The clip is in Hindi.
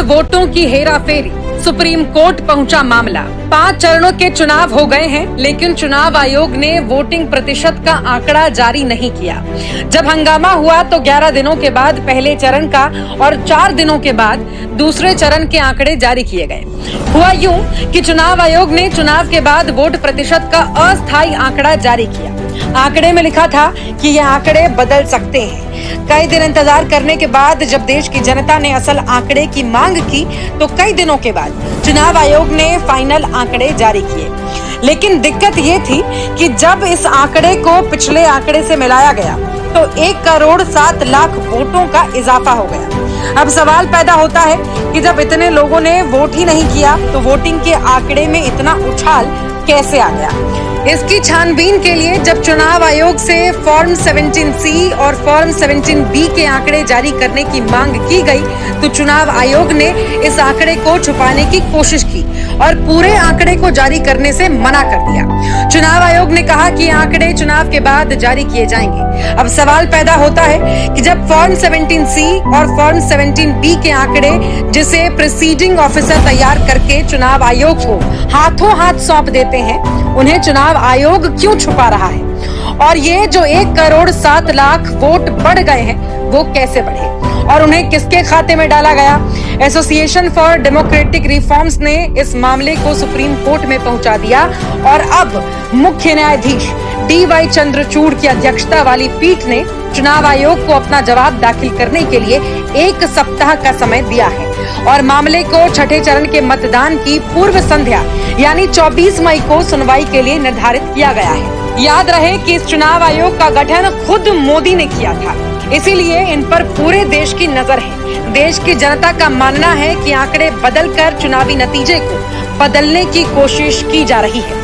वोटों की हेराफेरी, सुप्रीम कोर्ट पहुंचा मामला। 5 चरणों के चुनाव हो गए हैं, लेकिन चुनाव आयोग ने वोटिंग प्रतिशत का आंकड़ा जारी नहीं किया। जब हंगामा हुआ तो 11 दिनों के बाद पहले चरण का और 4 दिनों के बाद दूसरे चरण के आंकड़े जारी किए गए। हुआ यूं कि चुनाव आयोग ने चुनाव के बाद वोट प्रतिशत का अस्थायी आंकड़ा जारी किया। आंकड़े में लिखा था कि ये आंकड़े बदल सकते हैं। कई दिन इंतजार करने के बाद जब देश की जनता ने असल आंकड़े की मांग की तो कई दिनों के बाद चुनाव आयोग ने फाइनल आंकड़े जारी किए। लेकिन दिक्कत ये थी कि जब इस आंकड़े को पिछले आंकड़े से मिलाया गया तो 1,07,00,000 वोटों का इजाफा हो गया। अब सवाल पैदा होता है कि जब इतने लोगों ने वोट ही नहीं किया तो वोटिंग के आंकड़े में इतना उछाल कैसे आ गया। इसकी छानबीन के लिए जब चुनाव आयोग से फॉर्म 17C और फॉर्म 17B के आंकड़े जारी करने की मांग की गई तो चुनाव आयोग ने इस आंकड़े को छुपाने की कोशिश की और पूरे आंकड़े को जारी करने से मना कर दिया। चुनाव आयोग ने कहा कि आंकड़े चुनाव के बाद जारी किए जाएंगे। अब सवाल पैदा होता है कि जब फॉर्म 17C और फॉर्म 17B के आंकड़े जिसे प्रिसीडिंग ऑफिसर तैयार करके चुनाव आयोग को हाथों हाथ सौंप देते हैं, उन्हें चुनाव आयोग क्यों छुपा रहा है? और ये जो 1,07,00,000 वोट बढ़ गए हैं वो कैसे बढ़े और उन्हें किसके खाते में डाला गया? एसोसिएशन फॉर डेमोक्रेटिक रिफॉर्म्स ने इस मामले को सुप्रीम कोर्ट में पहुंचा दिया और अब मुख्य न्यायाधीश DY चंद्रचूड़ की अध्यक्षता वाली पीठ ने चुनाव आयोग को अपना जवाब दाखिल करने के लिए 1 सप्ताह का समय दिया है और मामले को छठे चरण के मतदान की पूर्व संध्या यानी 24 मई को सुनवाई के लिए निर्धारित किया गया है। याद रहे कि इस चुनाव आयोग का गठन खुद मोदी ने किया था, इसीलिए इन पर पूरे देश की नजर है। देश की जनता का मानना है कि आंकड़े बदलकर चुनावी नतीजे को बदलने की कोशिश की जा रही है।